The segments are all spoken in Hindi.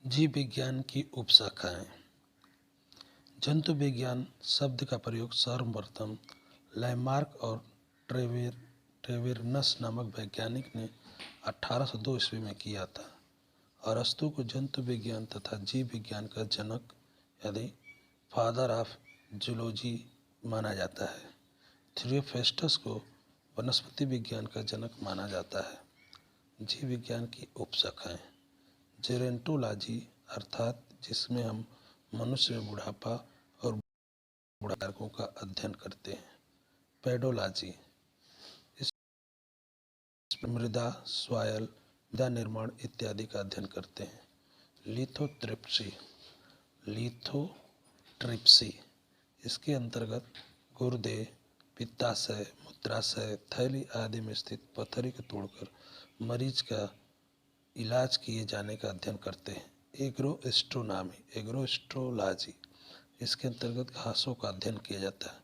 जीव विज्ञान की उपशाखाएं। जंतु विज्ञान शब्द का प्रयोग सर्वप्रथम लैमार्क और ट्रेवेर्नस नामक वैज्ञानिक ने 1802 ईस्वी में किया था। अरस्तु को जंतु विज्ञान तथा जीव विज्ञान का जनक यदि फादर ऑफ जूलॉजी माना जाता है। थियोफेस्टस को वनस्पति विज्ञान का जनक माना जाता है। जीव विज्ञान की उपशाखाएं। जेरेंटोलॉजी अर्थात जिसमें हम मनुष्य में बुढ़ापा और बुढ़ापा कारकों का अध्ययन करते हैं। पेडोलॉजी इसमें मृदा स्वायल मृदा निर्माण इत्यादि का अध्ययन करते हैं। लिथोट्रिप्सी इसके अंतर्गत गुर्दे पित्ताशय मूत्राशय थैली आदि में स्थित पथरी को तोड़कर मरीज का इलाज किए जाने का अध्ययन करते हैं। एग्रोस्ट्रोलॉजी इसके अंतर्गत घासों का अध्ययन किया जाता है।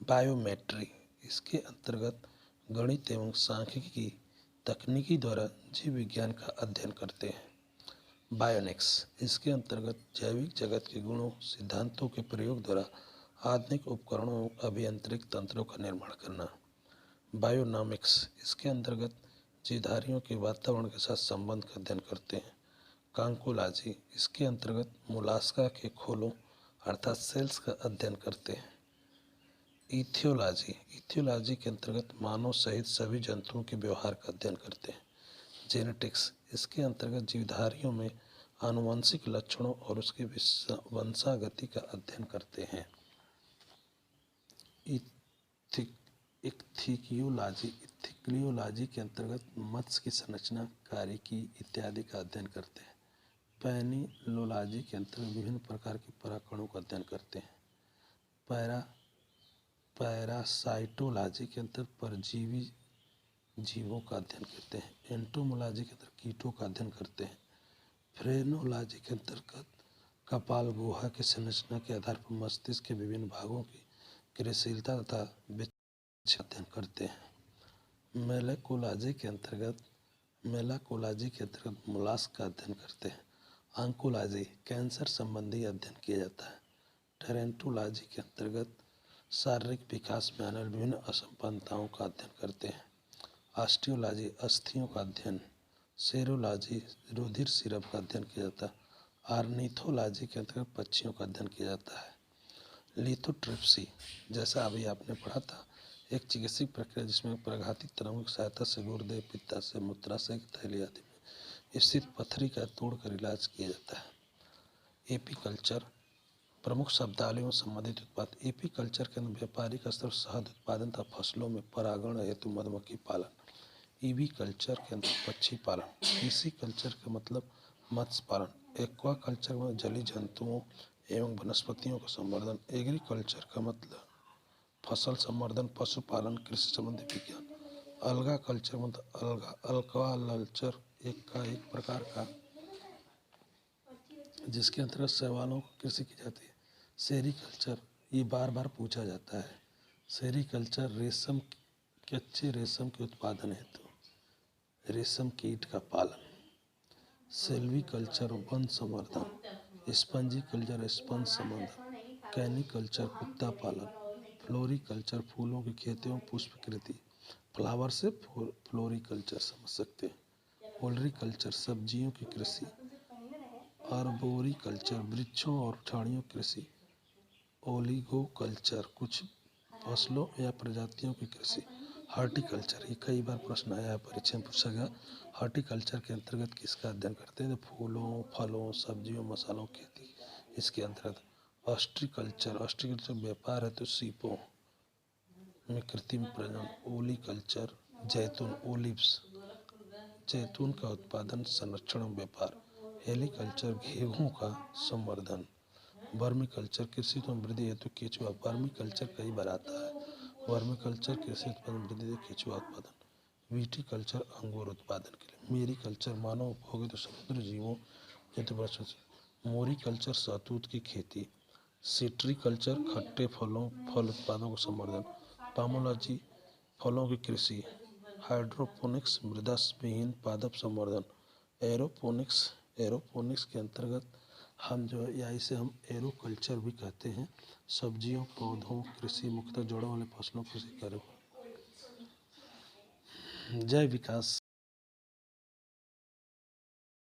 बायोमेट्री इसके अंतर्गत गणित एवं सांख्यिकी की तकनीकी द्वारा जीव विज्ञान का अध्ययन करते हैं। बायोनिक्स इसके अंतर्गत जैविक जगत के गुणों सिद्धांतों के प्रयोग द्वारा आधुनिक उपकरणों एवं अभियांत्रिक तंत्रों का निर्माण करना। बायोनॉमिक्स इसके अंतर्गत जीवधारियों के वातावरण के साथ संबंध का अध्ययन करते हैं। कांकोलॉजी इसके अंतर्गत मोलास्का के खोलों अर्थात सेल्स का अध्ययन करते हैं। इथियोलॉजी के अंतर्गत मानव सहित सभी जंतुओं के व्यवहार का अध्ययन करते हैं। जेनेटिक्स इसके अंतर्गत जीवधारियों में आनुवंशिक लक्षणों और उसके वंशागति का अध्ययन करते हैं। इक्थियोलॉजी के अंतर्गत मत्स्य की संरचना कार्यकी इत्यादि का अध्ययन करते हैं। पैनिलोलॉजी के अंतर्गत विभिन्न प्रकार के परागकणों का अध्ययन करते हैं। पैरासाइटोलॉजी के अंतर्गत परजीवी जीवों का अध्ययन करते हैं। एंटोमोलॉजी के अंतर्गत कीटों का अध्ययन करते हैं। फ्रेनोलॉजी के अंतर्गत कपाल गुहा की संरचना के आधार पर मस्तिष्क के विभिन्न भागों की क्रियाशीलता तथा अध्ययन करते हैं। मेलाकोलॉजी के अंतर्गत मोलास्क का अध्ययन करते हैं। ऑन्कोलॉजी कैंसर संबंधी अध्ययन किया जाता है। टेरेंटोलॉजी के अंतर्गत शारीरिक विकास में आने वाली विभिन्न असंपन्नताओं का अध्ययन करते हैं। ऑस्टियोलॉजी अस्थियों का अध्ययन। सेरोलॉजी रुधिर सिरप का अध्ययन किया जाता है। ऑर्निथोलॉजी के अंतर्गत पक्षियों का अध्ययन किया जाता है। लिथोट्रिप्सी जैसा अभी आपने पढ़ा था एक चिकित्सीय प्रक्रिया जिसमें प्रघाती तरंगों की सहायता से गुर्दे पित्ताशय मूत्राशय की थैली आदि में स्थित पथरी का तोड़कर इलाज किया जाता है। एपीकल्चर प्रमुख शब्दावलियों में संबंधित उत्पाद। एपीकल्चर के अंदर व्यापारिक स्तर शहद उत्पादन तथा फसलों में परागण हेतु मधुमक्खी पालन। ईवी कल्चर के अंदर पक्षी पालन। पीसी कल्चर का मतलब मत्स्य पालन। एक्वा कल्चर में जलीय जंतुओं एवं वनस्पतियों का संवर्धन। एग्रीकल्चर का मतलब फसल संवर्धन पशुपालन कृषि संबंधी विज्ञान। अलगा कल्चर मतलब अल्क्वाकल्चर एक प्रकार का जिसके अंतर्गत शैवालों की कृषि की जाती है। सेरीकल्चर ये बार बार पूछा जाता है। सेरीकल्चर रेशम कच्चे रेशम के उत्पादन हेतु रेशम कीट का पालन। सेल्वीकल्चर वन संवर्धन। स्पंजीकल्चर स्पंज संवर्धन। कैनिकल्चर कुत्ता पालन। फ्लोरिकल्चर फूलों की खेती एवं पुष्पकृति फ्लावर से फ्लोरिकल्चर समझ सकते हैं। ओलरीकल्चर सब्जियों की कृषि। आर्बोरिकल्चर वृक्षों और झाड़ियों की कृषि। ओलिगोकल्चर कुछ फसलों या प्रजातियों की कृषि। हॉर्टिकल्चर ये कई बार प्रश्न आया है परीक्षा में पूछा गया। हॉर्टिकल्चर के अंतर्गत किसका अध्ययन करते हैं तो फूलों फलों सब्जियों मसालों की खेती इसके अंतर्गत। ऑस्ट्रिकल्चर व्यापार है तो सीपों में कृत्रिम प्रजनन। ओलीकल्चर जैतून ओलिव्स जैतून का उत्पादन संरक्षण और व्यापार। हेलीकल्चर गेहूं का संवर्धन। वर्मीकल्चर कृषि उत्पादन वृद्धि हेतु केचुआ। वर्मीकल्चर कई बार आता है। वर्मीकल्चर कृषि उत्पादन वृद्धि हेतु केचुआ उत्पादन। विटीकल्चर अंगूर उत्पादन के लिए। मेरीकल्चर मानव उपभोग हेतु समुद्री जीवों हेतु। मोरीकल्चर शहतूत की खेती। सिट्रीकल्चर खट्टे फल उत्पादों का संवर्धन। पामोलॉजी फलों की कृषि। हाइड्रोपोनिक्स मृदा विहीन पादप संवर्धन। एरोपोनिक्स एरोपोनिक्स के अंतर्गत हम जो है या इसे हम एरो कल्चर भी कहते हैं, सब्जियों, पौधों, कृषि मुख्यतः जड़ों वाले फसलों को कार्य। जैव विकास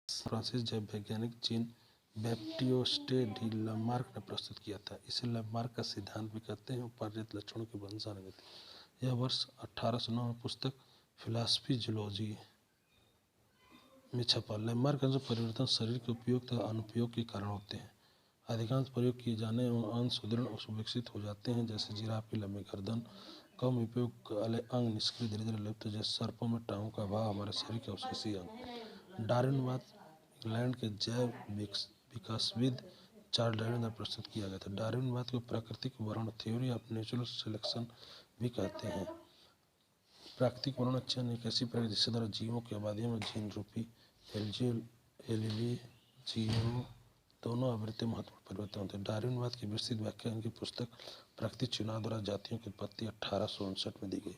फ्रांसीसी जैव वैज्ञानिक जीन बैप्टिस्टे डी लामार्क ने प्रस्तुत किया था। इसे लामार्क का सिद्धांत भी कहते हैं। उपार्जित लक्षणों की वंशानुगति। यह वर्ष 1809 में पुस्तक फिलॉसफी जूलॉजी में छपा। लामार्क के अनुसार परिवर्तन शरीर के उपयोग तथा अनुपयोग के कारण होते हैं। अधिकांश प्रयोग किए जाने वाले अंग सुदृढ़ और सुविकसित हो जाते हैं, जैसे जिराफ की लंबी गर्दन। कम उपयोग वाले अंग निष्क्रिय धीरे धीरे लुप्त, जैसे सर्पों में टांगों का अभाव हमारे शरीर के अवशेषीय अंग। डार्विनवाद इंग्लैंड के जैव विकासविद चार्ल्स डार्विन द्वारा प्रस्तुत किया गया था। डार्विनवाद को प्राकृतिक वर्ण थ्योरी ऑफ नेचुरल सिलेक्शन भी कहते हैं। प्राकृतिक वर्ण चयन एक ऐसी प्रक्रिया जिसके द्वारा जीवों की आबादियों में जीन रूपी एलीली जीनों दोनों आवृत्तियों महत्वपूर्ण परिवर्तन होते हैं। डार्विनवाद की विस्तृत व्याख्या इनकी पुस्तक प्राकृतिक चुनाव द्वारा जातियों की उत्पत्ति 1859 में दी गई।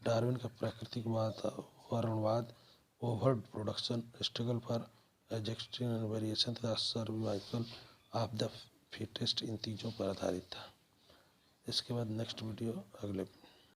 डार्विन का प्राकृतिक वर्णवाद, overproduction, struggle for existence and variation तथा सर्वाइवल ऑफ द फिटेस्ट इन चीज़ों पर आधारित था। इसके बाद नेक्स्ट वीडियो अगले